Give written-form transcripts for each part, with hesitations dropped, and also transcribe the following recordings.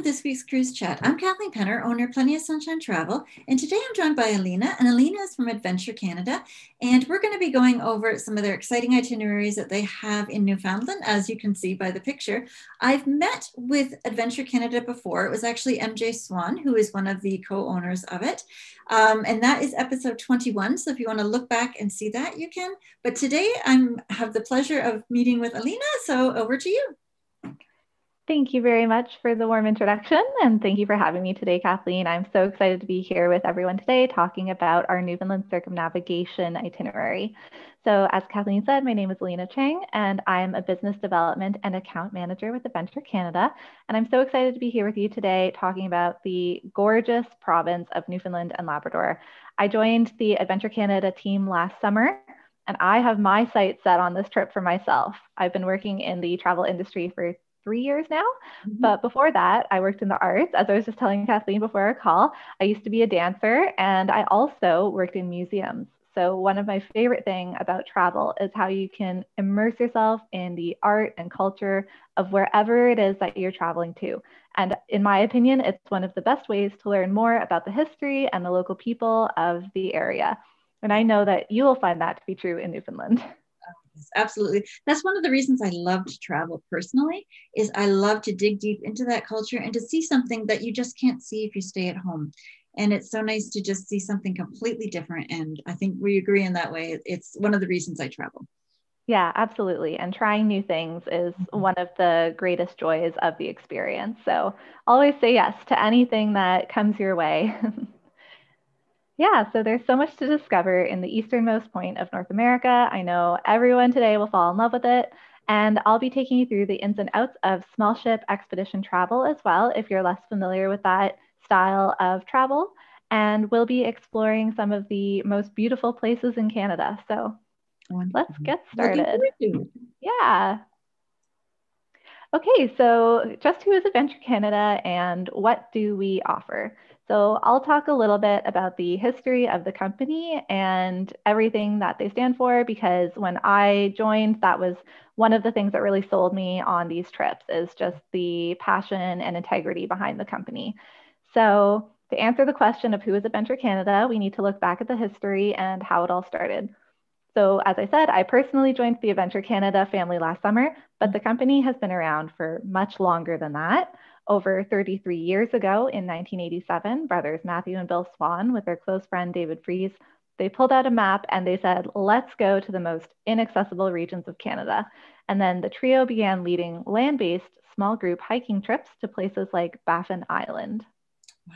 this week's cruise chat. I'm Kathleen Penner, owner of Plenty of Sunshine Travel, and today I'm joined by Alina, and Alina is from Adventure Canada, and we're going to be going over some of their exciting itineraries that they have in Newfoundland, as you can see by the picture. I've met with Adventure Canada before. It was actually MJ Swan, who is one of the co-owners of it, and that is episode 21, so if you want to look back and see that, you can. But today I have the pleasure of meeting with Alina, so over to you. Thank you very much for the warm introduction, and thank you for having me today, Kathleen. I'm so excited to be here with everyone today talking about our Newfoundland Circumnavigation itinerary. So as Kathleen said, my name is Alina Chang, and I'm a business development and account manager with Adventure Canada. And I'm so excited to be here with you today talking about the gorgeous province of Newfoundland and Labrador. I joined the Adventure Canada team last summer, and I have my sights set on this trip for myself. I've been working in the travel industry for 3 years now. But before that, I worked in the arts. As I was just telling Kathleen before our call, I used to be a dancer, and I also worked in museums. So one of my favorite things about travel is how you can immerse yourself in the art and culture of wherever it is that you're traveling to. And in my opinion, it's one of the best ways to learn more about the history and the local people of the area. And I know that you will find that to be true in Newfoundland. Absolutely. That's one of the reasons I love to travel personally, is I love to dig deep into that culture and to see something that you just can't see if you stay at home. And it's so nice to just see something completely different. And I think we agree in that way. It's one of the reasons I travel. Yeah, absolutely. And trying new things is one of the greatest joys of the experience. So always say yes to anything that comes your way. Yeah, so there's so much to discover in the easternmost point of North America. I know everyone today will fall in love with it, and I'll be taking you through the ins and outs of small ship expedition travel as well, if you're less familiar with that style of travel. And we'll be exploring some of the most beautiful places in Canada. So let's get started. Yeah. Okay, so just who is Adventure Canada and what do we offer? So I'll talk a little bit about the history of the company and everything that they stand for, because when I joined, that was one of the things that really sold me on these trips, is just the passion and integrity behind the company. So to answer the question of who is Adventure Canada, we need to look back at the history and how it all started. So as I said, I personally joined the Adventure Canada family last summer, but the company has been around for much longer than that. Over 33 years ago, in 1987, brothers Matthew and Bill Swan, with their close friend David Fries, they pulled out a map and they said, let's go to the most inaccessible regions of Canada. And then the trio began leading land-based small group hiking trips to places like Baffin Island. Wow.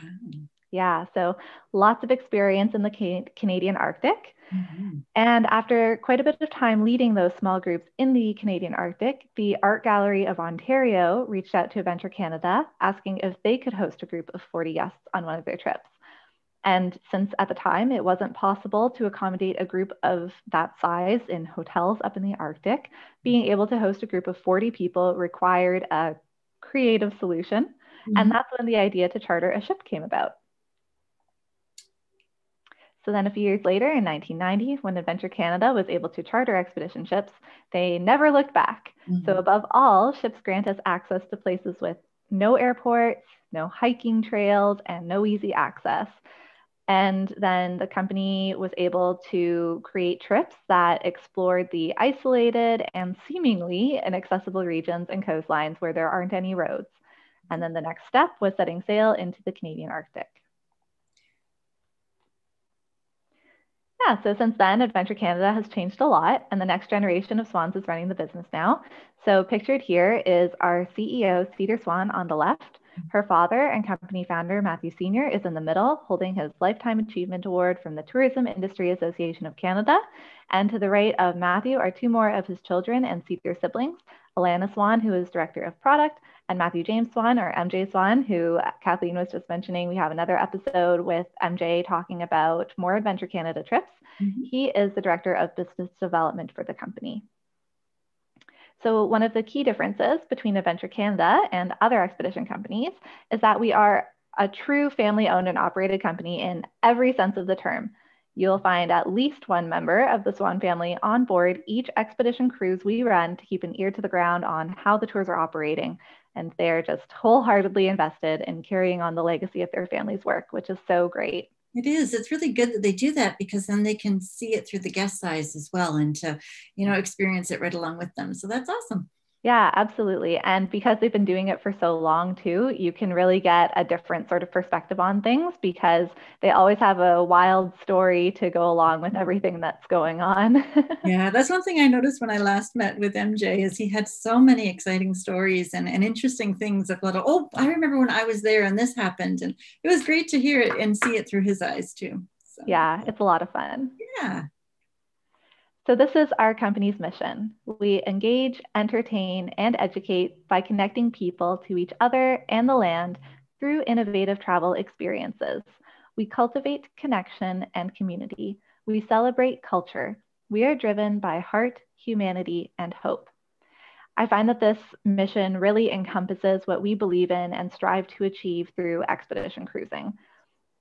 Yeah, so lots of experience in the Canadian Arctic. And after quite a bit of time leading those small groups in the Canadian Arctic, the Art Gallery of Ontario reached out to Adventure Canada, asking if they could host a group of 40 guests on one of their trips. And since at the time it wasn't possible to accommodate a group of that size in hotels up in the Arctic, being able to host a group of 40 people required a creative solution. And that's when the idea to charter a ship came about. So then a few years later, in 1990, when Adventure Canada was able to charter expedition ships, they never looked back. So above all, ships grant us access to places with no airports, no hiking trails, and no easy access. And then the company was able to create trips that explored the isolated and seemingly inaccessible regions and coastlines where there aren't any roads. And then the next step was setting sail into the Canadian Arctic. Yeah, so since then, Adventure Canada has changed a lot, and the next generation of Swans is running the business now. So pictured here is our CEO, Cedar Swan, on the left. Her father and company founder, Matthew Sr., is in the middle, holding his Lifetime Achievement Award from the Tourism Industry Association of Canada. And to the right of Matthew are two more of his children and Cedar siblings, Alina Swan, who is Director of Product, and Matthew James Swan, or MJ Swan, who Kathleen was just mentioning. We have another episode with MJ talking about more Adventure Canada trips. He is the Director of Business Development for the company. So one of the key differences between Adventure Canada and other expedition companies is that we are a true family-owned and operated company in every sense of the term. You'll find at least one member of the Swan family on board each expedition cruise we run to keep an ear to the ground on how the tours are operating. And they're just wholeheartedly invested in carrying on the legacy of their family's work, which is so great. It is. It's really good that they do that because then they can see it through the guest eyes as well and to, experience it right along with them. So that's awesome. Yeah, absolutely. And because they've been doing it for so long too, you can really get a different sort of perspective on things because they always have a wild story to go along with everything that's going on. Yeah, that's one thing I noticed when I last met with MJ is he had so many exciting stories and interesting things of little, oh, I remember when I was there and this happened. And it was great to hear it and see it through his eyes too. So, yeah, it's a lot of fun. Yeah. So this is our company's mission. We engage, entertain, and educate by connecting people to each other and the land through innovative travel experiences. We cultivate connection and community. We celebrate culture. We are driven by heart, humanity, and hope. I find that this mission really encompasses what we believe in and strive to achieve through expedition cruising.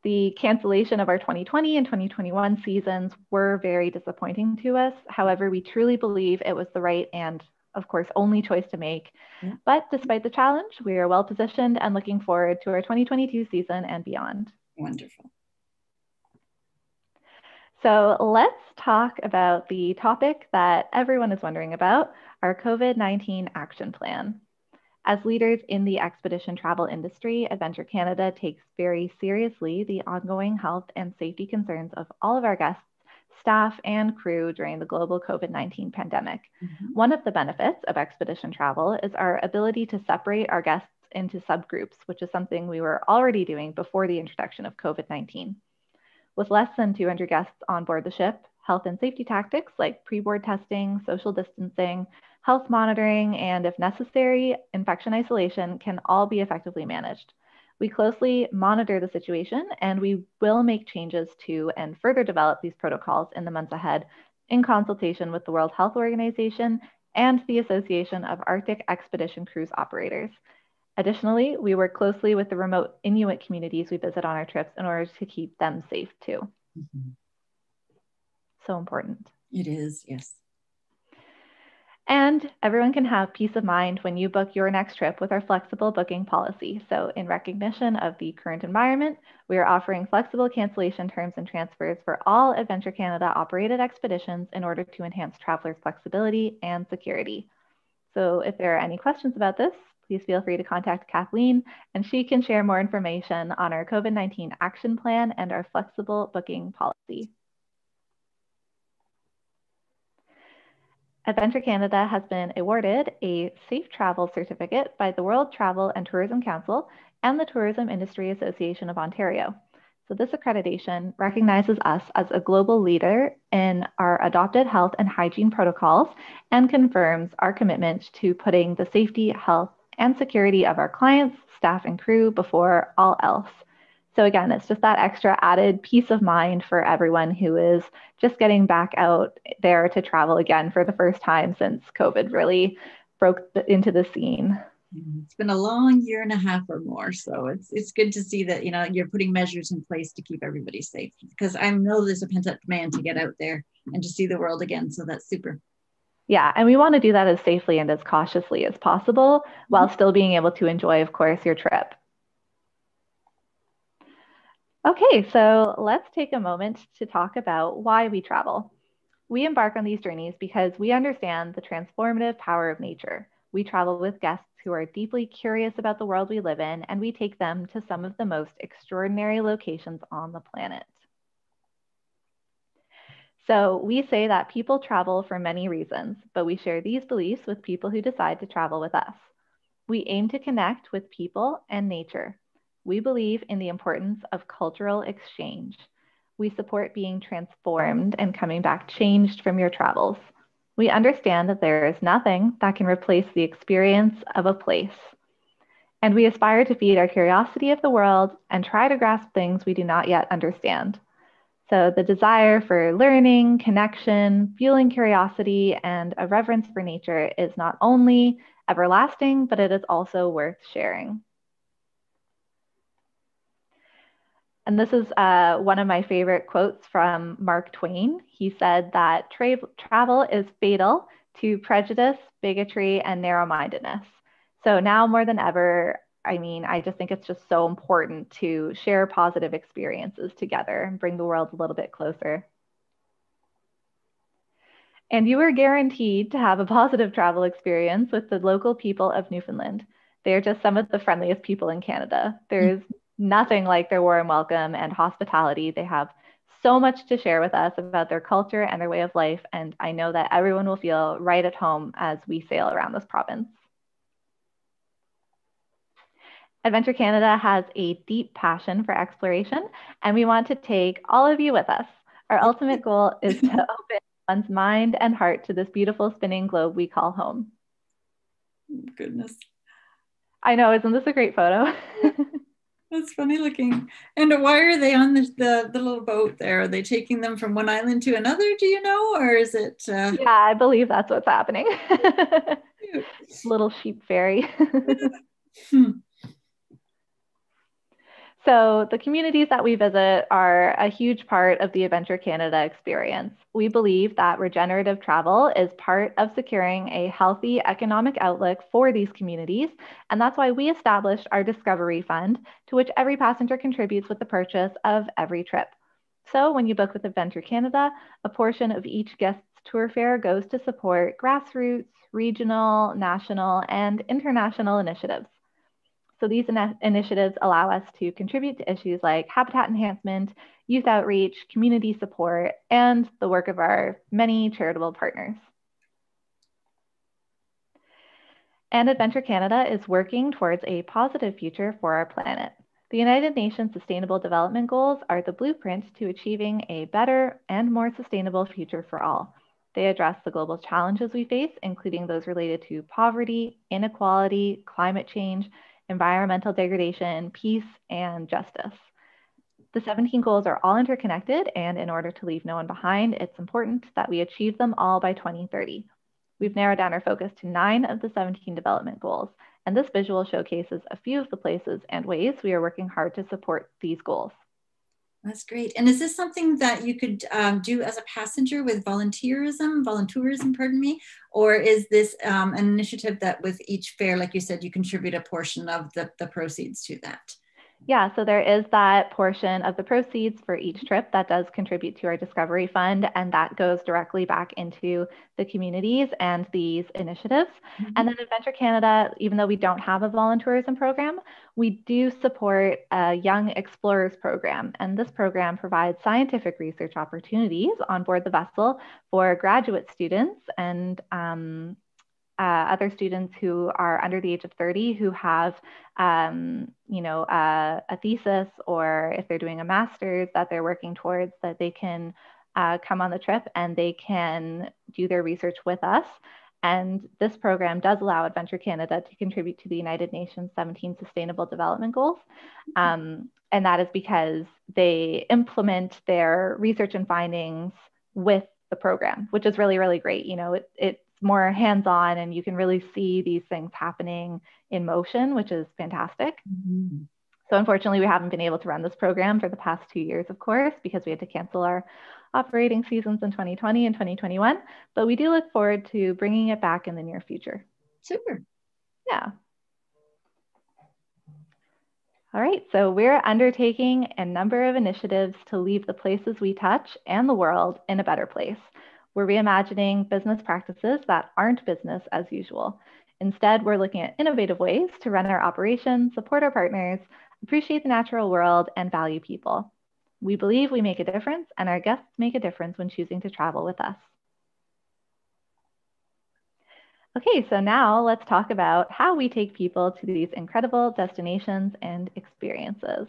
The cancellation of our 2020 and 2021 seasons were very disappointing to us. However, we truly believe it was the right and, of course, only choice to make. Yeah. But despite the challenge, we are well positioned and looking forward to our 2022 season and beyond. Wonderful. So let's talk about the topic that everyone is wondering about, our COVID-19 action plan. As leaders in the expedition travel industry, Adventure Canada takes very seriously the ongoing health and safety concerns of all of our guests, staff, and crew during the global COVID-19 pandemic. Mm-hmm. One of the benefits of expedition travel is our ability to separate our guests into subgroups, which is something we were already doing before the introduction of COVID-19. With less than 200 guests on board the ship, health and safety tactics like pre-board testing, social distancing, health monitoring, and if necessary, infection isolation can all be effectively managed. We closely monitor the situation and we will make changes to and further develop these protocols in the months ahead in consultation with the World Health Organization and the Association of Arctic Expedition Cruise Operators. Additionally, we work closely with the remote Inuit communities we visit on our trips in order to keep them safe too. Mm-hmm. So important. It is, yes. And everyone can have peace of mind when you book your next trip with our flexible booking policy. So in recognition of the current environment, we are offering flexible cancellation terms and transfers for all Adventure Canada operated expeditions in order to enhance travelers' flexibility and security. So if there are any questions about this, please feel free to contact Kathleen and she can share more information on our COVID-19 action plan and our flexible booking policy. Adventure Canada has been awarded a Safe Travel Certificate by the World Travel and Tourism Council and the Tourism Industry Association of Ontario. So this accreditation recognizes us as a global leader in our adopted health and hygiene protocols and confirms our commitment to putting the safety, health, and security of our clients, staff, and crew before all else. So again, it's just that extra added peace of mind for everyone who is just getting back out there to travel again for the first time since COVID really broke into the scene. It's been a long year and a half or more. So it's good to see that, you're putting measures in place to keep everybody safe because I know there's a pent-up demand to get out there and to see the world again. So that's super. Yeah, and we want to do that as safely and as cautiously as possible while still being able to enjoy, of course, your trip. Okay, so let's take a moment to talk about why we travel. We embark on these journeys because we understand the transformative power of nature. We travel with guests who are deeply curious about the world we live in, and we take them to some of the most extraordinary locations on the planet. So we say that people travel for many reasons, but we share these beliefs with people who decide to travel with us. We aim to connect with people and nature. We believe in the importance of cultural exchange. We support being transformed and coming back changed from your travels. We understand that there is nothing that can replace the experience of a place. And we aspire to feed our curiosity of the world and try to grasp things we do not yet understand. So the desire for learning, connection, fueling curiosity, and a reverence for nature is not only everlasting, but it is also worth sharing. And this is one of my favorite quotes from Mark Twain. He said that travel is fatal to prejudice, bigotry, and narrow-mindedness. So now more than ever, I mean, I just think it's just so important to share positive experiences together and bring the world a little bit closer. And you are guaranteed to have a positive travel experience with the local people of Newfoundland. They're just some of the friendliest people in Canada. There's nothing like their warm welcome and hospitality. They have so much to share with us about their culture and their way of life. And I know that everyone will feel right at home as we sail around this province. Adventure Canada has a deep passion for exploration, and we want to take all of you with us. Our ultimate goal is to open one's mind and heart to this beautiful spinning globe we call home. Goodness. I know, isn't this a great photo? That's funny looking. And why are they on the little boat there? Are they taking them from one island to another, do you know? Or is it? Yeah, I believe that's what's happening. Little sheep ferry. So the communities that we visit are a huge part of the Adventure Canada experience. We believe that regenerative travel is part of securing a healthy economic outlook for these communities, and that's why we established our Discovery Fund, to which every passenger contributes with the purchase of every trip. So when you book with Adventure Canada, a portion of each guest's tour fare goes to support grassroots, regional, national, and international initiatives. So these initiatives allow us to contribute to issues like habitat enhancement, youth outreach, community support, and the work of our many charitable partners. And Adventure Canada is working towards a positive future for our planet. The United Nations Sustainable Development Goals are the blueprint to achieving a better and more sustainable future for all. They address the global challenges we face, including those related to poverty, inequality, climate change, environmental degradation, peace, and justice. The 17 goals are all interconnected, and in order to leave no one behind, it's important that we achieve them all by 2030. We've narrowed down our focus to 9 of the 17 development goals, and this visual showcases a few of the places and ways we are working hard to support these goals. That's great. And is this something that you could do as a passenger with volunteerism, pardon me, or is this an initiative that with each fare, like you said, you contribute a portion of the proceeds to that? Yeah, so there is that portion of the proceeds for each trip that does contribute to our Discovery Fund, and that goes directly back into the communities and these initiatives. Mm-hmm. And then Adventure Canada, even though we don't have a volunteerism program, we do support a Young Explorers program. And this program provides scientific research opportunities on board the vessel for graduate students and other students who are under the age of 30 who have, a thesis, or if they're doing a master's that they're working towards, that they can come on the trip and they can do their research with us. And this program does allow Adventure Canada to contribute to the United Nations 17 Sustainable Development Goals. And that is because they implement their research and findings with the program, which is really, really great. You know, it's more hands-on and you can really see these things happening in motion, which is fantastic. Mm-hmm. So unfortunately, we haven't been able to run this program for the past 2 years, of course, because we had to cancel our operating seasons in 2020 and 2021, but we do look forward to bringing it back in the near future. Super. Yeah. All right, so we're undertaking a number of initiatives to leave the places we touch and the world in a better place. We're reimagining business practices that aren't business as usual. Instead, we're looking at innovative ways to run our operations, support our partners, appreciate the natural world, and value people. We believe we make a difference, and our guests make a difference when choosing to travel with us. Okay, so now let's talk about how we take people to these incredible destinations and experiences.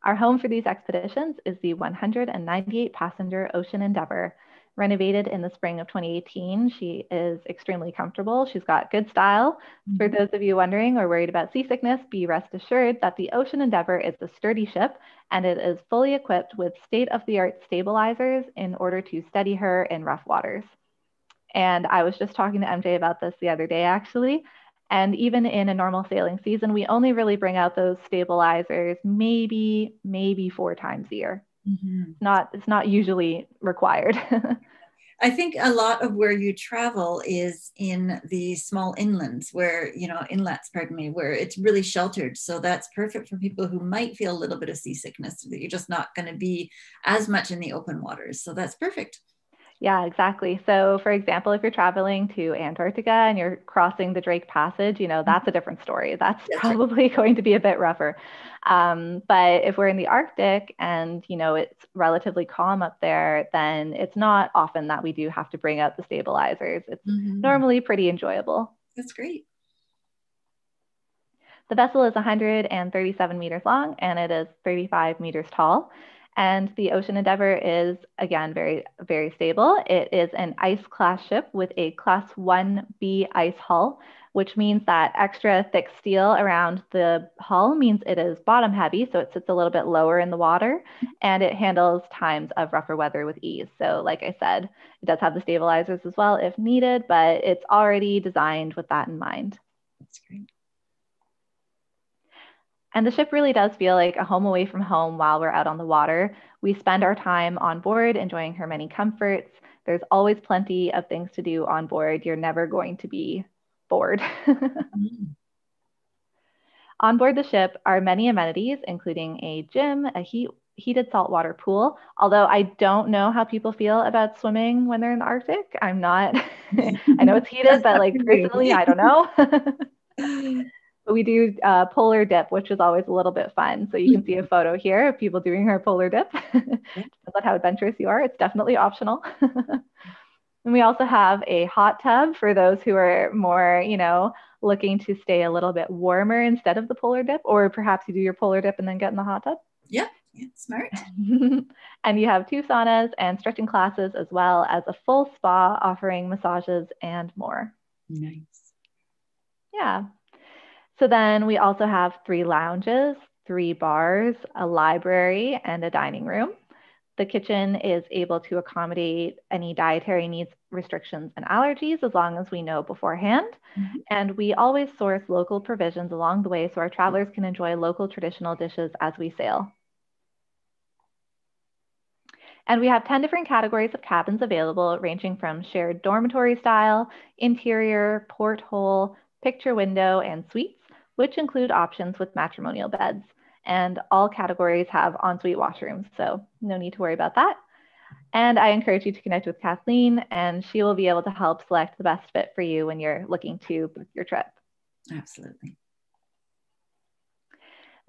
Our home for these expeditions is the 198-passenger Ocean Endeavour. Renovated in the spring of 2018, she is extremely comfortable. She's got good style. For those of you wondering or worried about seasickness, be rest assured that the Ocean Endeavour is a sturdy ship, and it is fully equipped with state-of-the-art stabilizers in order to steady her in rough waters. And I was just talking to MJ about this the other day, actually. And even in a normal sailing season, we only really bring out those stabilizers maybe 4 times a year. Mm-hmm. It's not usually required. I think a lot of where you travel is in the small inlets inlets, pardon me, where it's really sheltered. So that's perfect for people who might feel a little bit of seasickness, that you're just not going to be as much in the open waters. So that's perfect. Yeah, exactly. So for example, if you're traveling to Antarctica and you're crossing the Drake Passage, that's a different story. That's probably going to be a bit rougher. But if we're in the Arctic and, it's relatively calm up there, then it's not often that we do have to bring out the stabilizers. It's normally pretty enjoyable. That's great. The vessel is 137 meters long and it is 35 meters tall. And the Ocean Endeavour is, again, very, very stable. It is an ice class ship with a class 1B ice hull, which means that extra thick steel around the hull means it is bottom heavy, so it sits a little bit lower in the water, and it handles times of rougher weather with ease. So like I said, it does have the stabilizers as well if needed, but it's already designed with that in mind. That's great. And the ship really does feel like a home away from home while we're out on the water. We spend our time on board enjoying her many comforts. There's always plenty of things to do on board. You're never going to be bored. On board the ship are many amenities, including a gym, a heated saltwater pool. Although I don't know how people feel about swimming when they're in the Arctic. I'm not, I know it's heated, but like personally, I don't know. But we do polar dip, which is always a little bit fun. So you can see a photo here of people doing our polar dip. Depends on how adventurous you are. It's definitely optional. And we also have a hot tub for those who are more, looking to stay a little bit warmer instead of the polar dip, or perhaps you do your polar dip and then get in the hot tub. Yeah, smart. And you have 2 saunas and stretching classes, as well as a full spa offering massages and more. Nice. Yeah. So then we also have 3 lounges, 3 bars, a library, and a dining room. The kitchen is able to accommodate any dietary needs, restrictions, and allergies as long as we know beforehand. And we always source local provisions along the way so our travelers can enjoy local traditional dishes as we sail. And we have 10 different categories of cabins available, ranging from shared dormitory style, interior, porthole, picture window, and suites, which include options with matrimonial beds. And all categories have ensuite washrooms, so no need to worry about that. And I encourage you to connect with Kathleen, and she will be able to help select the best fit for you when you're looking to book your trip. Absolutely.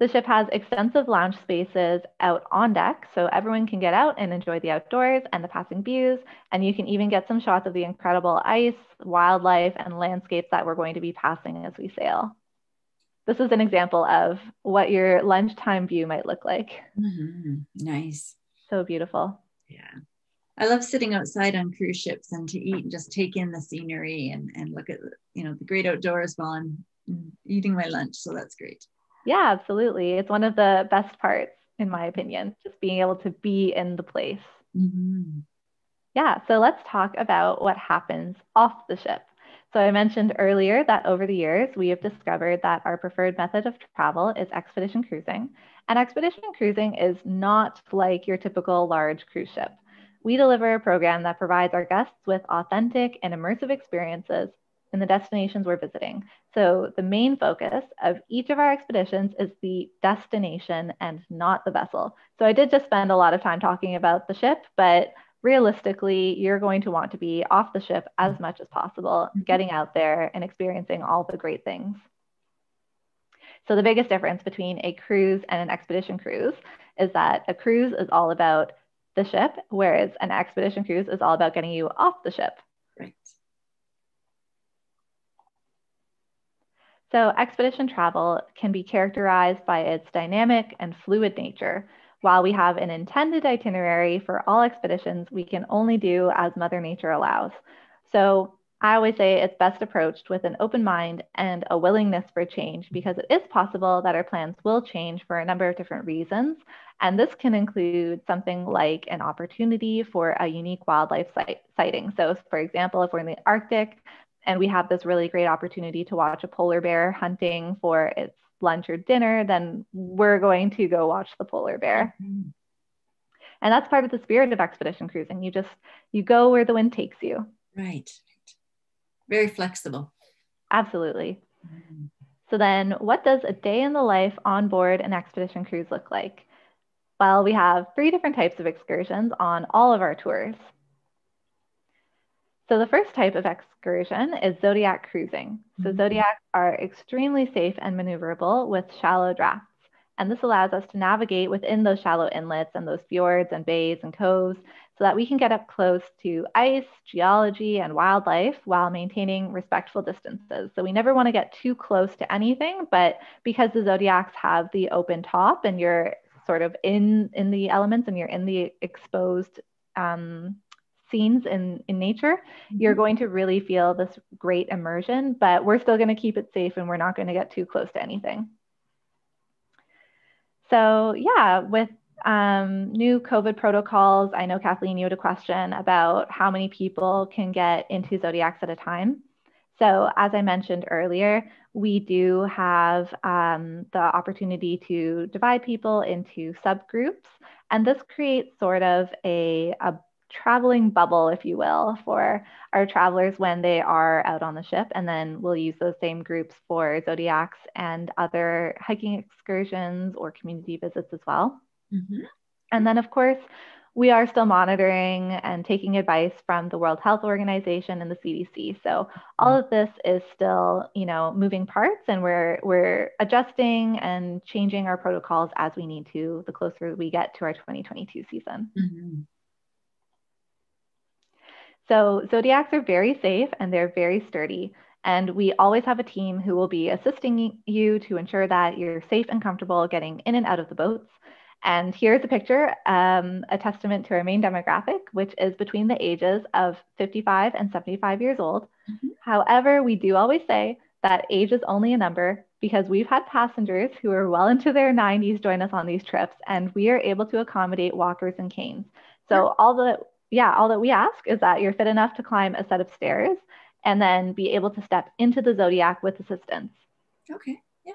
The ship has extensive lounge spaces out on deck, so everyone can get out and enjoy the outdoors and the passing views. And you can even get some shots of the incredible ice, wildlife, and landscapes that we're going to be passing as we sail. This is an example of what your lunchtime view might look like. Nice. So beautiful. Yeah. I love sitting outside on cruise ships and to eat and just take in the scenery and look at the great outdoors while I'm eating my lunch. So that's great. Yeah, absolutely. It's one of the best parts, in my opinion, just being able to be in the place. Yeah, so let's talk about what happens off the ship. So I mentioned earlier that over the years, we have discovered that our preferred method of travel is expedition cruising. And expedition cruising is not like your typical large cruise ship. We deliver a program that provides our guests with authentic and immersive experiences in the destinations we're visiting. So the main focus of each of our expeditions is the destination and not the vessel. So I did just spend a lot of time talking about the ship, but realistically, you're going to want to be off the ship as much as possible, getting out there and experiencing all the great things. So the biggest difference between a cruise and an expedition cruise is that a cruise is all about the ship, whereas an expedition cruise is all about getting you off the ship. Right. So expedition travel can be characterized by its dynamic and fluid nature. While we have an intended itinerary for all expeditions, we can only do as Mother Nature allows. So I always say it's best approached with an open mind and a willingness for change, because it is possible that our plans will change for a number of different reasons. And this can include something like an opportunity for a unique wildlife sighting. So for example, if we're in the Arctic, and we have this really great opportunity to watch a polar bear hunting for its lunch or dinner, then we're going to go watch the polar bear. Mm-hmm. And that's part of the spirit of expedition cruising. You go where the wind takes you. Right. Very flexible. Absolutely. Mm-hmm. So then what does a day in the life on board an expedition cruise look like? Well, we have 3 different types of excursions on all of our tours. So the first type of excursion is Zodiac Cruising. So mm-hmm. Zodiacs are extremely safe and maneuverable with shallow drafts. And this allows us to navigate within those shallow inlets and those fjords and bays and coves so that we can get up close to ice, geology, and wildlife while maintaining respectful distances. So we never want to get too close to anything, but because the Zodiacs have the open top and you're sort of in the elements and you're in the exposed scenes in nature, mm-hmm. you're going to really feel this great immersion, but we're still going to keep it safe and we're not going to get too close to anything. So yeah, with new COVID protocols, I know Kathleen, you had a question about how many people can get into Zodiacs at a time. So as I mentioned earlier, we do have the opportunity to divide people into subgroups, and this creates sort of a traveling bubble, if you will, for our travelers when they are out on the ship. And then we'll use those same groups for Zodiacs and other hiking excursions or community visits as well. Mm-hmm. And then, of course, we are still monitoring and taking advice from the World Health Organization and the CDC. So all of this is still, moving parts, and we're adjusting and changing our protocols as we need to the closer we get to our 2022 season. Mm-hmm. So Zodiacs are very safe and they're very sturdy. And we always have a team who will be assisting you to ensure that you're safe and comfortable getting in and out of the boats. And here's a picture, a testament to our main demographic, which is between the ages of 55 and 75 years old. Mm-hmm. However, we do always say that age is only a number because we've had passengers who are well into their 90s join us on these trips, and we are able to accommodate walkers and canes. So all that we ask is that you're fit enough to climb a set of stairs and then be able to step into the Zodiac with assistance. Okay. Yeah.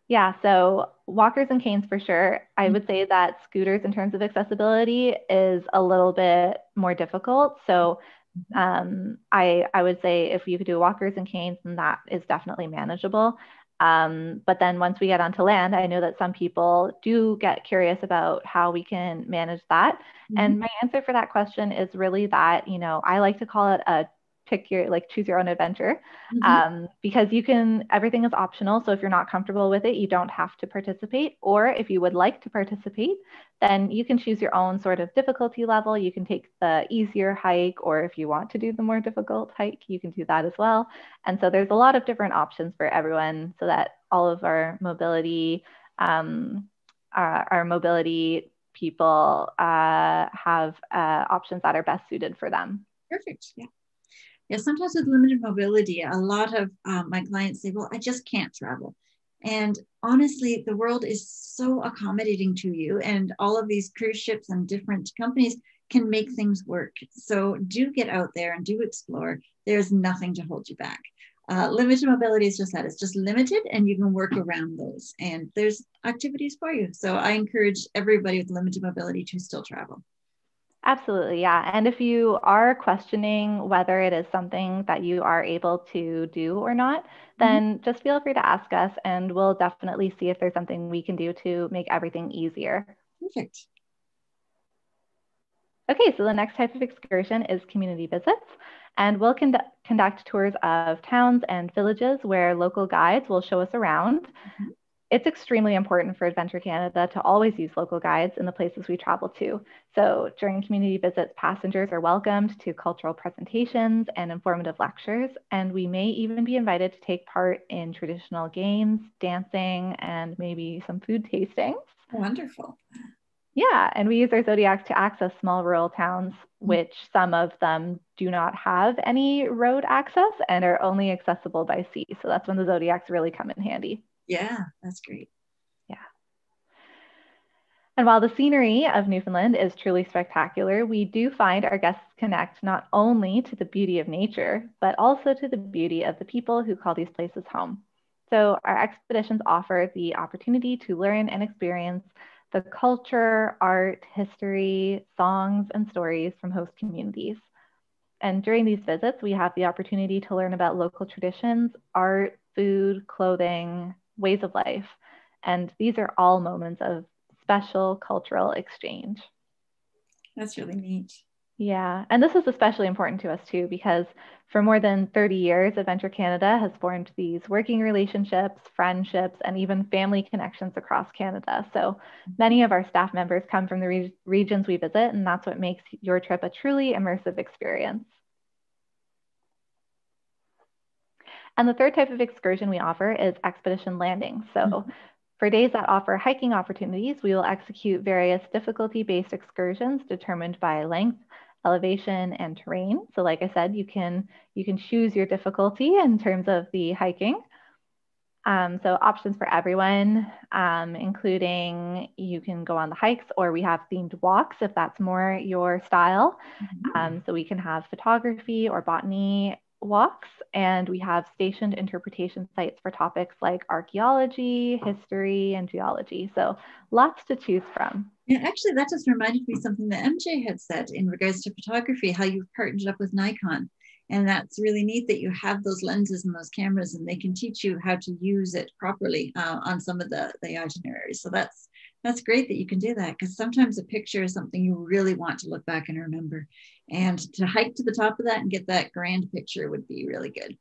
Yeah. So walkers and canes for sure. I would say that scooters in terms of accessibility is a little bit more difficult. So I would say if you could do walkers and canes, then that is definitely manageable. But then once we get onto land, I know that some people do get curious about how we can manage that. Mm-hmm. And my answer for that question is really that, I like to call it a choose your own adventure, mm-hmm. Because everything is optional. So if you're not comfortable with it, you don't have to participate. Or if you would like to participate, then you can choose your own sort of difficulty level. You can take the easier hike, or if you want to do the more difficult hike, you can do that as well. And so there's a lot of different options for everyone so that all of our mobility people have options that are best suited for them. Perfect. Yeah. Yeah, sometimes with limited mobility, a lot of my clients say, well, I just can't travel. And honestly, the world is so accommodating to you, and all of these cruise ships and different companies can make things work. So do get out there and do explore. There's nothing to hold you back. Limited mobility is just that. It's just limited, and you can work around those. And there's activities for you. So I encourage everybody with limited mobility to still travel. Absolutely, yeah. And if you are questioning whether it is something that you are able to do or not, then just feel free to ask us, and we'll definitely see if there's something we can do to make everything easier. Perfect. Okay, so the next type of excursion is community visits, and we'll conduct tours of towns and villages where local guides will show us around. Mm-hmm. It's extremely important for Adventure Canada to always use local guides in the places we travel to. So during community visits, passengers are welcomed to cultural presentations and informative lectures, and we may even be invited to take part in traditional games, dancing, and maybe some food tastings. Wonderful. Yeah, and we use our Zodiacs to access small rural towns, which some of them do not have any road access and are only accessible by sea. So that's when the Zodiacs really come in handy. Yeah, that's great. Yeah. And while the scenery of Newfoundland is truly spectacular, we do find our guests connect not only to the beauty of nature, but also to the beauty of the people who call these places home. So our expeditions offer the opportunity to learn and experience the culture, art, history, songs, and stories from host communities. And during these visits, we have the opportunity to learn about local traditions, art, food, clothing, ways of life. And these are all moments of special cultural exchange. That's really neat. Yeah, and this is especially important to us too, because for more than 30 years, Adventure Canada has formed these working relationships, friendships, and even family connections across Canada. So many of our staff members come from the regions we visit, and that's what makes your trip a truly immersive experience. And the third type of excursion we offer is expedition landing. So for days that offer hiking opportunities, we will execute various difficulty-based excursions determined by length, elevation, and terrain. So like I said, you can choose your difficulty in terms of the hiking. So options for everyone, including you can go on the hikes, or we have themed walks if that's more your style. So we can have photography or botany walks, and we have stationed interpretation sites for topics like archaeology, history, and geology. So lots to choose from. Yeah, actually, that just reminded me something that MJ had said in regards to photography, how you've partnered up with Nikon. And that's really neat that you have those lenses and those cameras, and they can teach you how to use it properly on some of the itineraries. So that's great that you can do that, because sometimes a picture is something you really want to look back and remember. And to hike to the top of that and get that grand picture would be really good.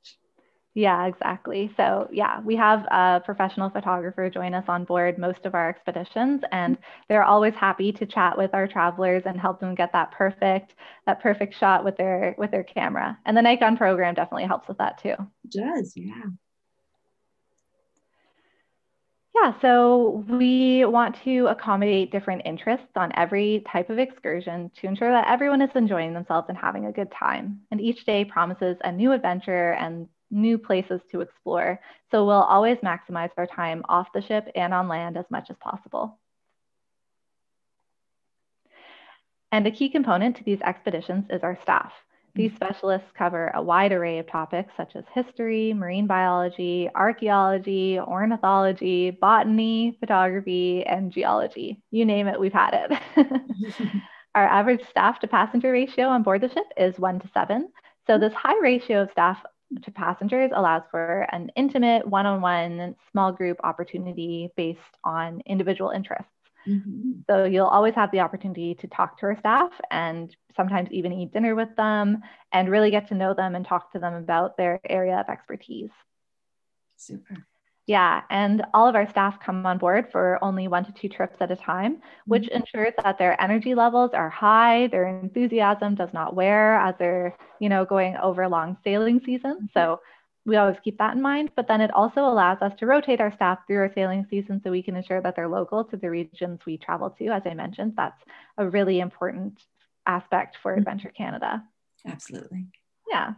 Yeah, exactly. So yeah, we have a professional photographer join us on board most of our expeditions, and they're always happy to chat with our travelers and help them get that perfect shot with their camera. And the Nikon program definitely helps with that too. It does, yeah. Yeah, so we want to accommodate different interests on every type of excursion to ensure that everyone is enjoying themselves and having a good time. And each day promises a new adventure and new places to explore. So we'll always maximize our time off the ship and on land as much as possible. And a key component to these expeditions is our staff. These specialists cover a wide array of topics such as history, marine biology, archaeology, ornithology, botany, photography, and geology. You name it, we've had it. Our average staff to passenger ratio on board the ship is 1:7. So this high ratio of staff to passengers allows for an intimate one-on-one small group opportunity based on individual interests. So you'll always have the opportunity to talk to our staff and sometimes even eat dinner with them and really get to know them and talk to them about their area of expertise. Super. Yeah, and all of our staff come on board for only 1 to 2 trips at a time, which ensures that their energy levels are high, their enthusiasm does not wear as they're, going over long sailing seasons. So we always keep that in mind, but then it also allows us to rotate our staff through our sailing season so we can ensure that they're local to the regions we travel to. As I mentioned, that's a really important aspect for Adventure Canada. Absolutely. Yeah.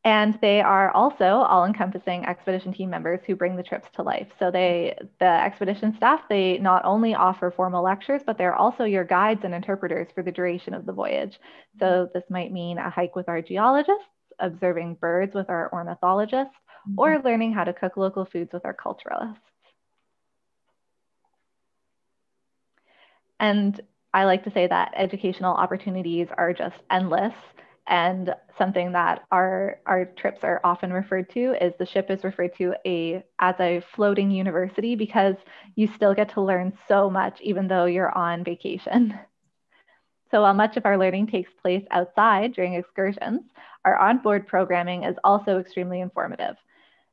And they are also all-encompassing expedition team members who bring the trips to life. So the expedition staff, they not only offer formal lectures, but they're also your guides and interpreters for the duration of the voyage. So this might mean a hike with our geologists, observing birds with our ornithologists, or learning how to cook local foods with our culturalists. And I like to say that educational opportunities are just endless. And something that our trips are often referred to is the ship is referred to as a floating university, because you still get to learn so much even though you're on vacation. So while much of our learning takes place outside during excursions, our onboard programming is also extremely informative.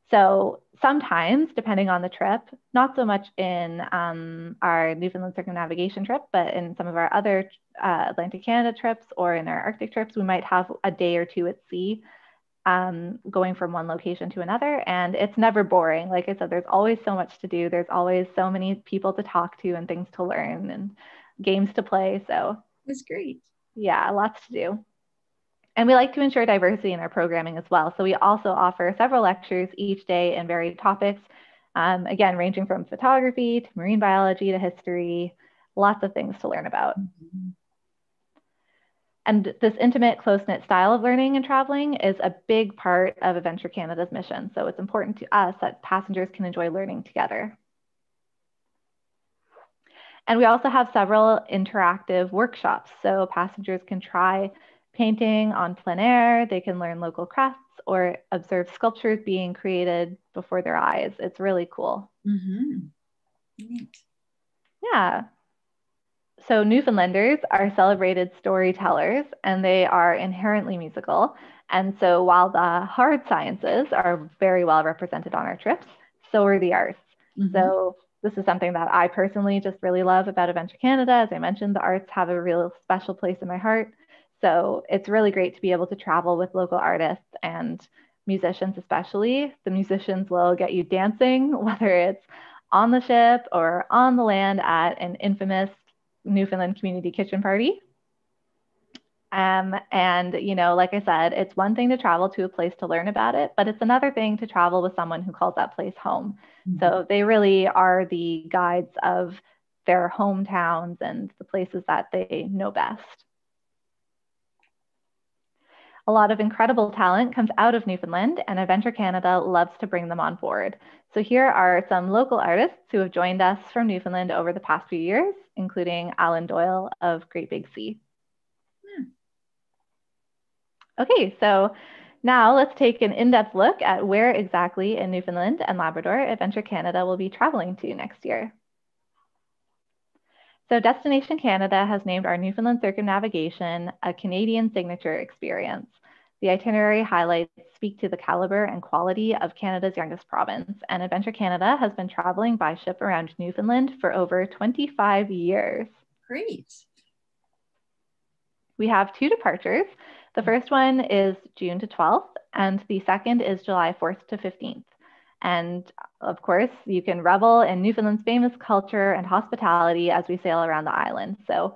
So sometimes, depending on the trip, not so much in our Newfoundland Circumnavigation trip, but in some of our other Atlantic Canada trips or in our Arctic trips, we might have a day or two at sea going from one location to another. And it's never boring. Like I said, there's always so much to do. There's always so many people to talk to and things to learn and games to play. So it's great. Yeah, lots to do. And we like to ensure diversity in our programming as well. So we also offer several lectures each day in varied topics Again, ranging from photography to marine biology to history, lots of things to learn about. Mm-hmm. And this intimate, close-knit style of learning and traveling is a big part of Adventure Canada's mission. So it's important to us that passengers can enjoy learning together. And we also have several interactive workshops. So passengers can try painting on plein air, they can learn local crafts or observe sculptures being created before their eyes. It's really cool. Mm-hmm. Neat. Yeah. So Newfoundlanders are celebrated storytellers and they are inherently musical. And so while the hard sciences are very well represented on our trips, so are the arts. Mm-hmm. So this is something that I personally just really love about Adventure Canada. As I mentioned, the arts have a real special place in my heart. So it's really great to be able to travel with local artists and musicians, especially. The musicians will get you dancing, whether it's on the ship or on the land at an infamous Newfoundland community kitchen party. And, you know, like I said, it's one thing to travel to a place to learn about it, but it's another thing to travel with someone who calls that place home. Mm-hmm. So they really are the guides of their hometowns and the places that they know best. A lot of incredible talent comes out of Newfoundland, and Adventure Canada loves to bring them on board. So here are some local artists who have joined us from Newfoundland over the past few years, including Alan Doyle of Great Big Sea. Okay, so now let's take an in-depth look at where exactly in Newfoundland and Labrador Adventure Canada will be traveling to next year. So Destination Canada has named our Newfoundland Circumnavigation a Canadian signature experience. The itinerary highlights speak to the caliber and quality of Canada's youngest province, and Adventure Canada has been traveling by ship around Newfoundland for over 25 years. Great. We have 2 departures. The first one is June to 12th, and the second is July 4th to 15th. And of course, you can revel in Newfoundland's famous culture and hospitality as we sail around the island. So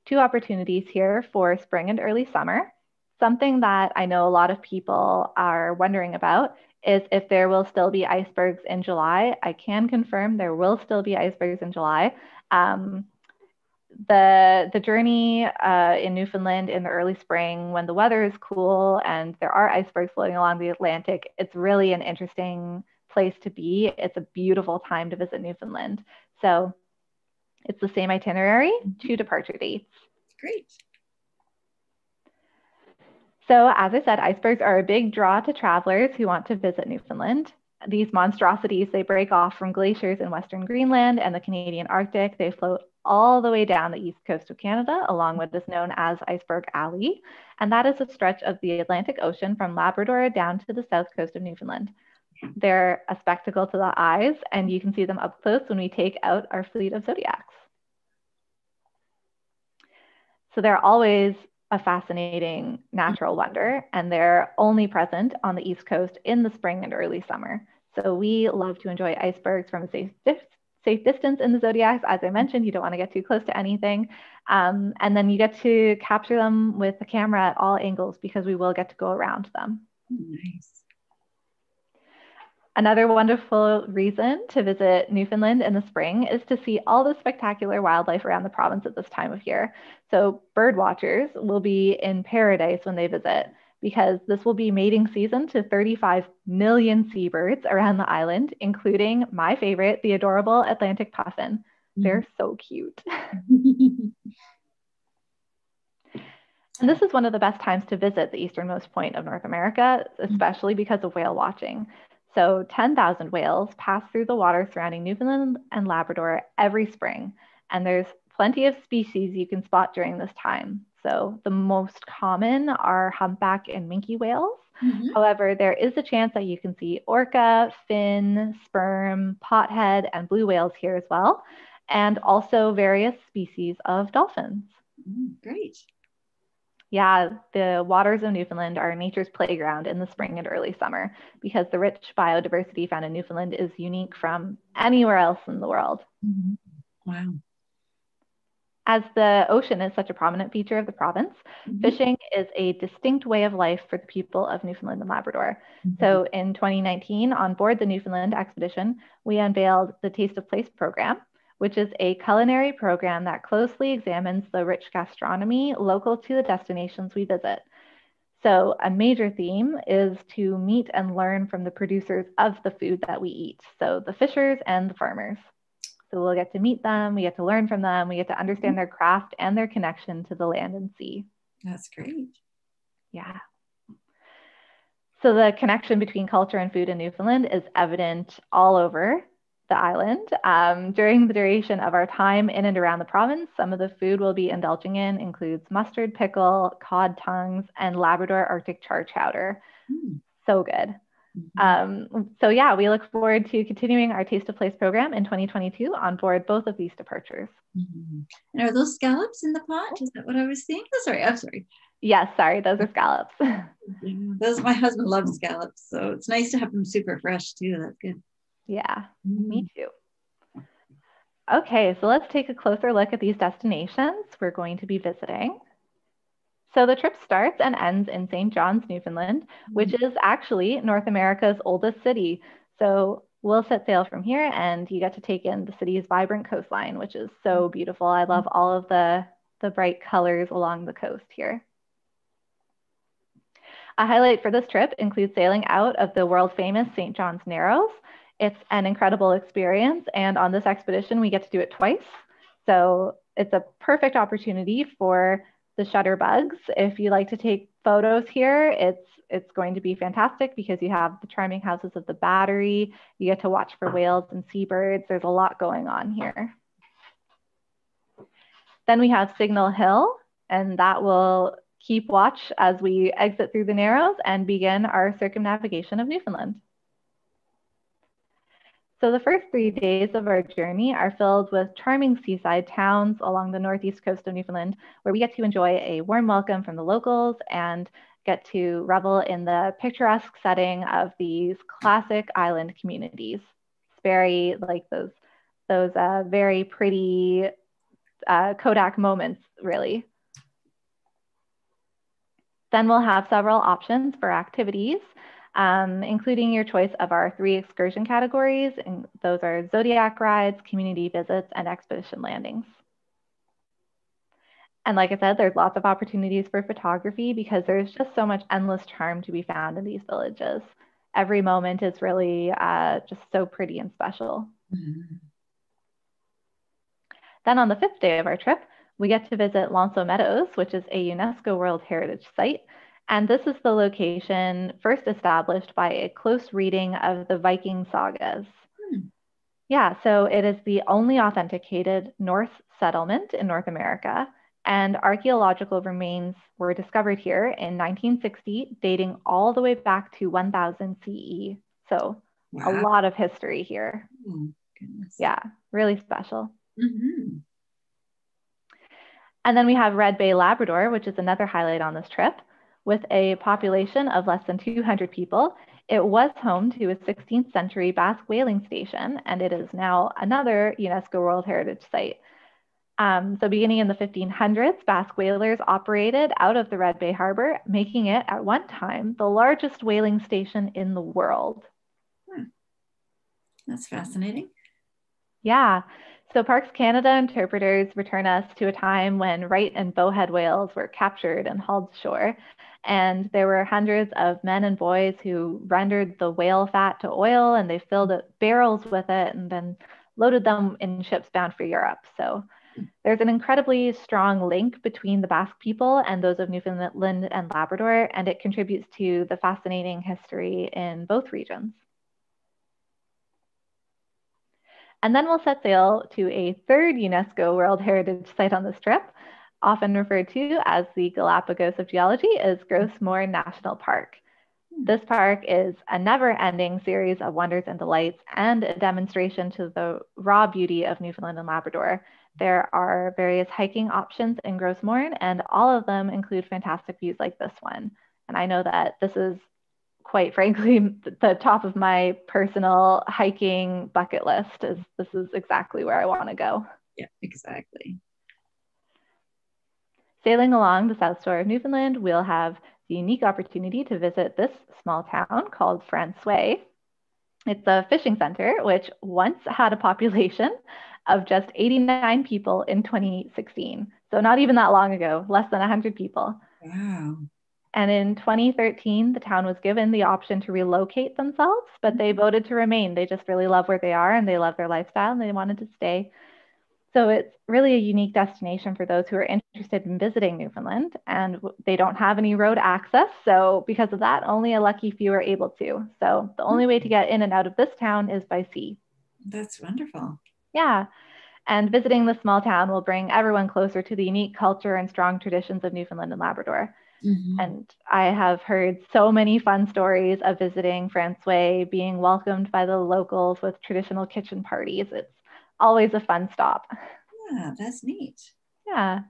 2 opportunities here for spring and early summer. Something that I know a lot of people are wondering about is if there will still be icebergs in July. I can confirm there will still be icebergs in July. The journey in Newfoundland in the early spring when the weather is cool and there are icebergs floating along the Atlantic, it's really an interesting place to be. It's a beautiful time to visit Newfoundland. So it's the same itinerary, 2 departure dates. Great. So as I said, icebergs are a big draw to travelers who want to visit Newfoundland. These monstrosities, they break off from glaciers in Western Greenland and the Canadian Arctic. They float all the way down the east coast of Canada along what is known as Iceberg Alley. And that is a stretch of the Atlantic Ocean from Labrador down to the south coast of Newfoundland. They're a spectacle to the eyes, and you can see them up close when we take out our fleet of Zodiacs. So they're always a fascinating natural wonder, and they're only present on the East Coast in the spring and early summer. So we love to enjoy icebergs from a safe distance in the Zodiacs. As I mentioned, you don't want to get too close to anything. And then you get to capture them with the camera at all angles because we will get to go around them. Nice. Another wonderful reason to visit Newfoundland in the spring is to see all the spectacular wildlife around the province at this time of year. So bird watchers will be in paradise when they visit because this will be mating season to 35 million seabirds around the island, including my favorite, the adorable Atlantic puffin. They're so cute. And this is one of the best times to visit the easternmost point of North America, especially because of whale watching. So 10,000 whales pass through the water surrounding Newfoundland and Labrador every spring. And there's plenty of species you can spot during this time. So the most common are humpback and minke whales. However, there is a chance that you can see orca, fin, sperm, pothead, and blue whales here as well. And also various species of dolphins. Great. Yeah, the waters of Newfoundland are nature's playground in the spring and early summer because the rich biodiversity found in Newfoundland is unique from anywhere else in the world. Wow. As the ocean is such a prominent feature of the province, fishing is a distinct way of life for the people of Newfoundland and Labrador. So in 2019, on board the Newfoundland expedition, we unveiled the Taste of Place program, which is a culinary program that closely examines the rich gastronomy local to the destinations we visit. So a major theme is to meet and learn from the producers of the food that we eat. So the fishers and the farmers. So we'll get to meet them, we get to learn from them, we get to understand their craft and their connection to the land and sea. That's great. Yeah. So the connection between culture and food in Newfoundland is evident all over the island. During the duration of our time in and around the province, some of the food we'll be indulging in includes mustard pickle, cod tongues, and Labrador Arctic char chowder. So good. So yeah, we look forward to continuing our Taste of Place program in 2022 on board both of these departures. And are those scallops in the pot? Is that what I was saying? Oh, sorry, I'm sorry. Yes, sorry, those are scallops. Those, my husband loves scallops, so it's nice to have them super fresh too. That's good. Yeah, me too. Okay, so let's take a closer look at these destinations we're going to be visiting. So the trip starts and ends in St. John's, Newfoundland, which is actually North America's oldest city. So we'll set sail from here and you get to take in the city's vibrant coastline, which is so beautiful. I love all of the bright colors along the coast here. A highlight for this trip includes sailing out of the world famous St. John's Narrows. It's an incredible experience, and on this expedition, we get to do it twice. So it's a perfect opportunity for the shutterbugs. If you like to take photos here, it's going to be fantastic because you have the charming houses of the Battery. You get to watch for whales and seabirds. There's a lot going on here. Then we have Signal Hill, and that will keep watch as we exit through the Narrows and begin our circumnavigation of Newfoundland. So the first 3 days of our journey are filled with charming seaside towns along the northeast coast of Newfoundland, where we get to enjoy a warm welcome from the locals and get to revel in the picturesque setting of these classic island communities. It's very like those very pretty Kodak moments, really. Then we'll have several options for activities, including your choice of our 3 excursion categories. And those are Zodiac rides, community visits, and expedition landings. And like I said, there's lots of opportunities for photography because there's just so much endless charm to be found in these villages. Every moment is really just so pretty and special. Then on the 5th day of our trip, we get to visit Lonceau Meadows, which is a UNESCO World Heritage Site. And this is the location first established by a close reading of the Viking sagas. Yeah, so it is the only authenticated Norse settlement in North America. And archaeological remains were discovered here in 1960, dating all the way back to 1000 CE. So a lot of history here. Goodness. Yeah, really special. And then we have Red Bay, Labrador, which is another highlight on this trip. With a population of less than 200 people, it was home to a 16th century Basque whaling station, and it is now another UNESCO World Heritage Site. So beginning in the 1500s, Basque whalers operated out of the Red Bay Harbor, making it at one time the largest whaling station in the world. That's fascinating. Yeah. So Parks Canada interpreters return us to a time when right and bowhead whales were captured and hauled to shore. And there were hundreds of men and boys who rendered the whale fat to oil, and they filled barrels with it and then loaded them in ships bound for Europe. So there's an incredibly strong link between the Basque people and those of Newfoundland and Labrador, and it contributes to the fascinating history in both regions. And then we'll set sail to a 3rd UNESCO World Heritage Site on this trip, often referred to as the Galapagos of geology, is Gros Morne National Park. This park is a never-ending series of wonders and delights and a demonstration to the raw beauty of Newfoundland and Labrador. There are various hiking options in Gros Morne, and all of them include fantastic views like this one. And I know that this is quite frankly, the top of my personal hiking bucket list. This is exactly where I want to go. Yeah, exactly. Sailing along the south shore of Newfoundland, we'll have the unique opportunity to visit this small town called Francois. It's a fishing center, which once had a population of just 89 people in 2016. So not even that long ago, less than 100 people. Wow. And in 2013, the town was given the option to relocate themselves, but they voted to remain. They just really love where they are and they love their lifestyle and they wanted to stay. So it's really a unique destination for those who are interested in visiting Newfoundland, and they don't have any road access. So because of that, only a lucky few are able to. So the only way to get in and out of this town is by sea. That's wonderful. Yeah. And visiting the small town will bring everyone closer to the unique culture and strong traditions of Newfoundland and Labrador. And I have heard so many fun stories of visiting Francois, being welcomed by the locals with traditional kitchen parties. It's always a fun stop. Yeah, that's neat. Yeah.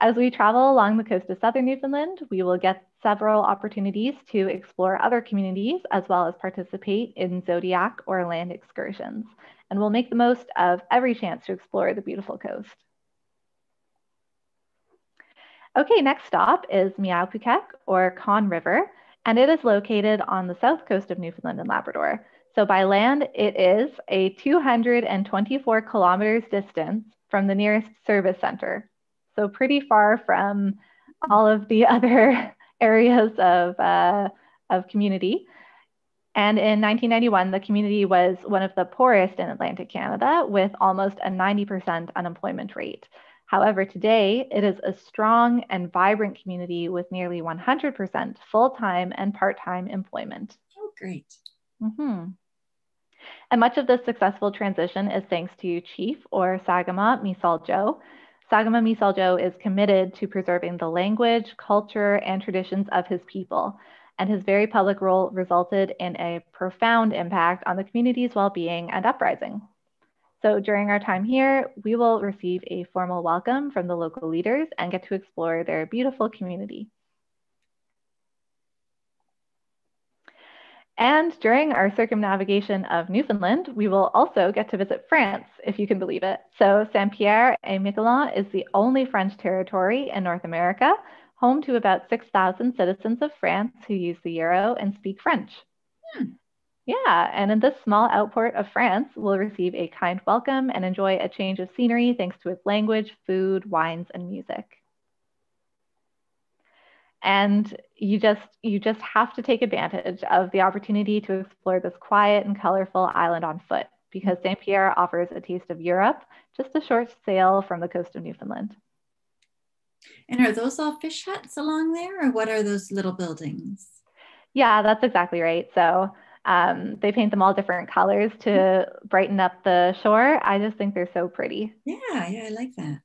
As we travel along the coast of southern Newfoundland, we will get several opportunities to explore other communities as well as participate in Zodiac or land excursions. And we'll make the most of every chance to explore the beautiful coast. Okay, next stop is Miawpukek or Conn River, and it is located on the south coast of Newfoundland and Labrador. So by land, it is a 224 kilometers distance from the nearest service center. So pretty far from all of the other areas of community. And in 1991, the community was one of the poorest in Atlantic Canada with almost a 90% unemployment rate. However, today it is a strong and vibrant community with nearly 100% full-time and part-time employment. Oh, great. And much of this successful transition is thanks to Chief or Sagama Misaljo. Sagama Misaljo is committed to preserving the language, culture, and traditions of his people. And his very public role resulted in a profound impact on the community's well-being and uprising. So during our time here, we will receive a formal welcome from the local leaders and get to explore their beautiful community. And during our circumnavigation of Newfoundland, we will also get to visit France, if you can believe it. So Saint-Pierre-et-Miquelon is the only French territory in North America, home to about 6,000 citizens of France who use the euro and speak French. Yeah, and in this small outport of France, we'll receive a kind welcome and enjoy a change of scenery thanks to its language, food, wines, and music. And you just have to take advantage of the opportunity to explore this quiet and colorful island on foot, because Saint-Pierre offers a taste of Europe, just a short sail from the coast of Newfoundland. And are those all fish huts along there, or what are those little buildings? Yeah, that's exactly right. So they paint them all different colors to brighten up the shore. I just think they're so pretty. Yeah, I like that.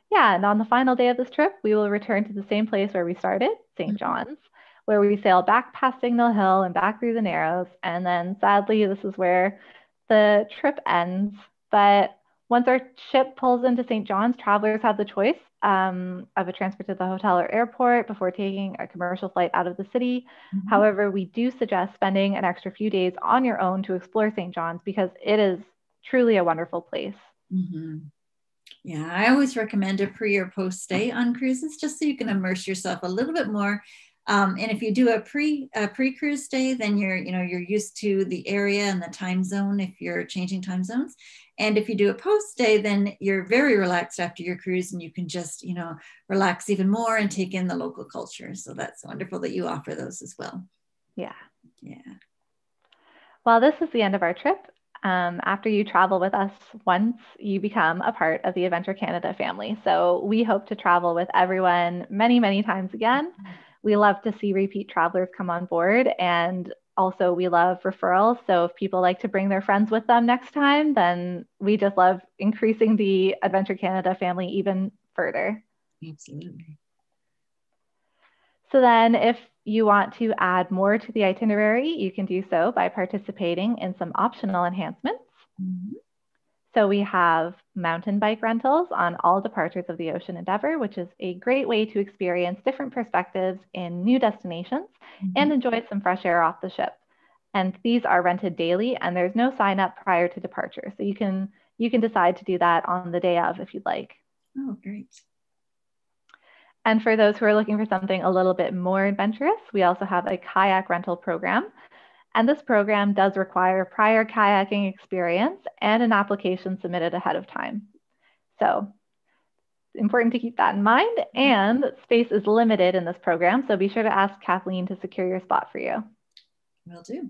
Yeah, and on the final day of this trip, we will return to the same place where we started, St. John's, where we sail back past Signal Hill and back through the Narrows. And then sadly, this is where the trip ends. But once our ship pulls into St. John's, travelers have the choice of a transport to the hotel or airport before taking a commercial flight out of the city. However, we do suggest spending an extra few days on your own to explore St. John's because it is truly a wonderful place. Yeah, I always recommend a pre or post stay on cruises just so you can immerse yourself a little bit more. And if you do a pre-cruise stay, then you're used to the area and the time zone if you're changing time zones. And if you do a post stay, then you're very relaxed after your cruise and you can just, relax even more and take in the local culture. So that's wonderful that you offer those as well. Yeah. Well, this is the end of our trip. After you travel with us once, you become a part of the Adventure Canada family. So we hope to travel with everyone many, many times again. We love to see repeat travelers come on board, and also we love referrals. So if people like to bring their friends with them next time, then we just love increasing the Adventure Canada family even further. Absolutely. So then if you want to add more to the itinerary, you can do so by participating in some optional enhancements. So we have mountain bike rentals on all departures of the Ocean Endeavour, which is a great way to experience different perspectives in new destinations and enjoy some fresh air off the ship. And these are rented daily and there's no sign up prior to departure. So you can decide to do that on the day of if you'd like. Oh, great. And for those who are looking for something a little bit more adventurous, we also have a kayak rental program. And this program does require prior kayaking experience and an application submitted ahead of time. So important to keep that in mind. And space is limited in this program, so be sure to ask Kathleen to secure your spot for you. Will do.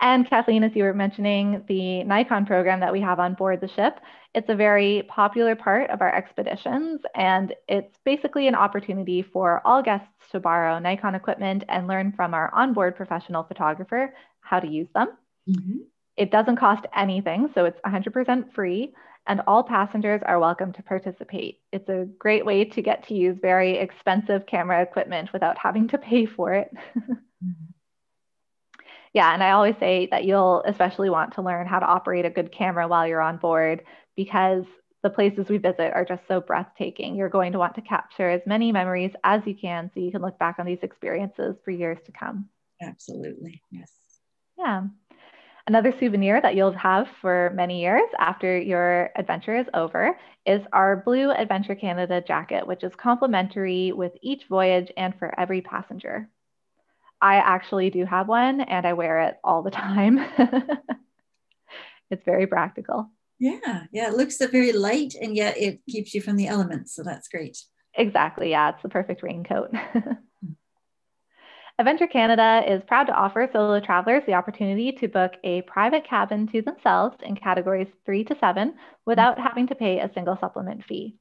And Kathleen, as you were mentioning, the Nikon program that we have on board the ship, it's a very popular part of our expeditions, and it's basically an opportunity for all guests to borrow Nikon equipment and learn from our onboard professional photographer how to use them. Mm-hmm. It doesn't cost anything, so it's 100% free, and all passengers are welcome to participate. It's a great way to get to use very expensive camera equipment without having to pay for it. Mm-hmm. Yeah, and I always say that you'll especially want to learn how to operate a good camera while you're on board, because the places we visit are just so breathtaking. You're going to want to capture as many memories as you can so you can look back on these experiences for years to come. Absolutely, yes. Yeah. Another souvenir that you'll have for many years after your adventure is over is our blue Adventure Canada jacket, which is complimentary with each voyage and for every passenger. I actually do have one and I wear it all the time. It's very practical. Yeah, it looks very light and yet it keeps you from the elements, so that's great. Exactly, yeah, it's the perfect raincoat. Adventure Canada is proud to offer solo travelers the opportunity to book a private cabin to themselves in categories 3 to 7 without having to pay a single supplement fee.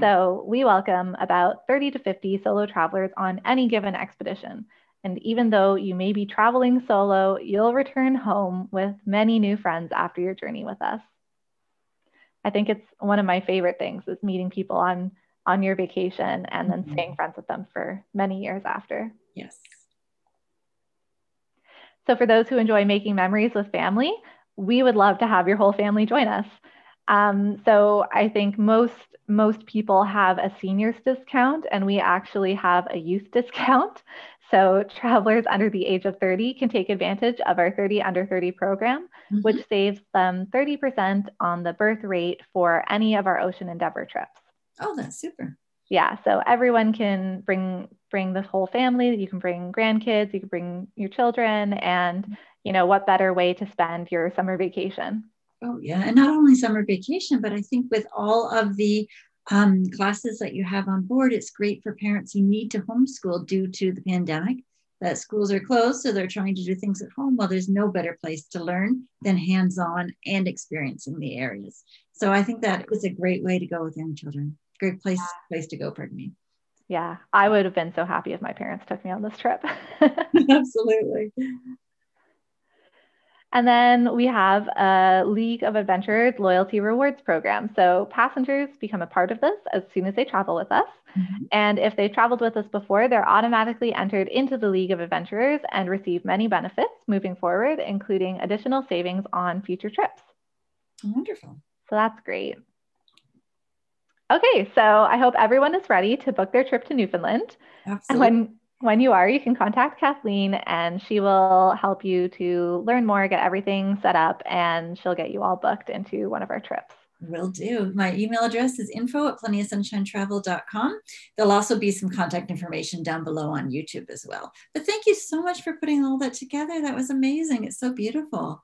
So we welcome about 30 to 50 solo travelers on any given expedition. And even though you may be traveling solo, you'll return home with many new friends after your journey with us. I think it's one of my favorite things is meeting people on your vacation and then staying friends with them for many years after. Yes. So for those who enjoy making memories with family, we would love to have your whole family join us. So I think most people have a seniors discount, and we actually have a youth discount. So travelers under the age of 30 can take advantage of our 30 under 30 program, which saves them 30% on the berth rate for any of our Ocean Endeavour trips. Oh, that's super. Yeah, so everyone can bring the whole family. You can bring grandkids, you can bring your children, and what better way to spend your summer vacation? Oh yeah, and not only summer vacation, but I think with all of the classes that you have on board, it's great for parents who need to homeschool due to the pandemic, that schools are closed, so they're trying to do things at home. Well, there's no better place to learn than hands-on and experiencing the areas. So I think that is a great way to go with young children. Great place to go, pardon me. Yeah, I would have been so happy if my parents took me on this trip. Absolutely. And then we have a League of Adventurers loyalty rewards program. So passengers become a part of this as soon as they travel with us. And if they traveled with us before, they're automatically entered into the League of Adventurers and receive many benefits moving forward, including additional savings on future trips. Wonderful. So that's great. Okay, so I hope everyone is ready to book their trip to Newfoundland. Absolutely. And when you are, you can contact Kathleen and she will help you to learn more, get everything set up, and she'll get you all booked into one of our trips. Will do. My email address is info@plentyofsunshinetravel.com. There'll also be some contact information down below on YouTube as well. But thank you so much for putting all that together. That was amazing. It's so beautiful.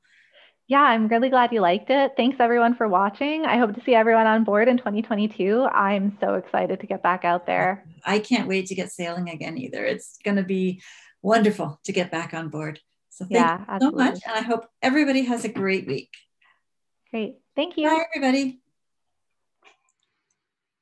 Yeah, I'm really glad you liked it. Thanks everyone for watching. I hope to see everyone on board in 2022. I'm so excited to get back out there. I can't wait to get sailing again either. It's going to be wonderful to get back on board. So thank you so much. And I hope everybody has a great week. Great. Thank you. Bye, everybody.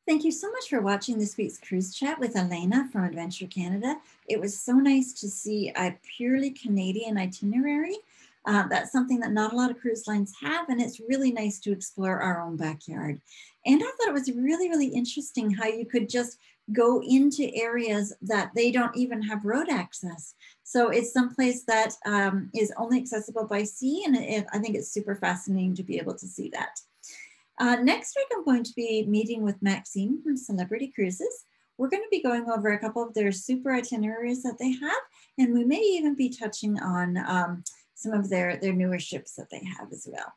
Thank you so much for watching this week's cruise chat with Alina from Adventure Canada. It was so nice to see a purely Canadian itinerary. That's something that not a lot of cruise lines have, and it's really nice to explore our own backyard. And I thought it was really, really interesting how you could just go into areas that they don't even have road access. So it's someplace that is only accessible by sea, and I think it's super fascinating to be able to see that. Next week, I'm going to be meeting with Maxine from Celebrity Cruises. We're going to be going over a couple of their super itineraries that they have, and we may even be touching on some of their newer ships that they have as well.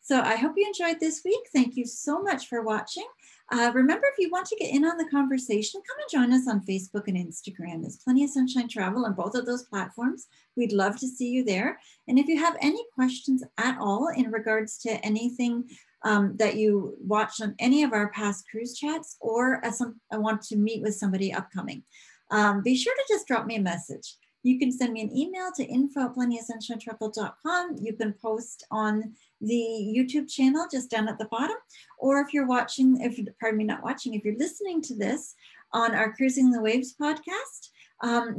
So I hope you enjoyed this week. Thank you so much for watching. Remember, if you want to get in on the conversation, come and join us on Facebook and Instagram. There's Plenty of Sunshine Travel on both of those platforms. We'd love to see you there. And if you have any questions at all in regards to anything that you watched on any of our past cruise chats, or I want to meet with somebody upcoming, be sure to just drop me a message. You can send me an email to info@plentyofsunshinetravel.com. You can post on the YouTube channel just down at the bottom. Or if you're watching, if you're listening to this on our Cruising the Waves podcast,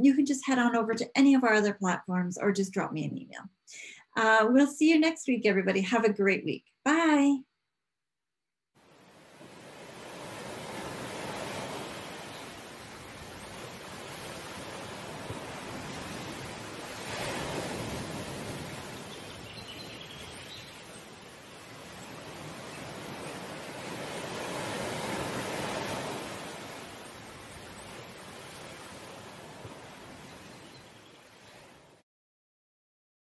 you can just head on over to any of our other platforms or just drop me an email. We'll see you next week, everybody. Have a great week. Bye.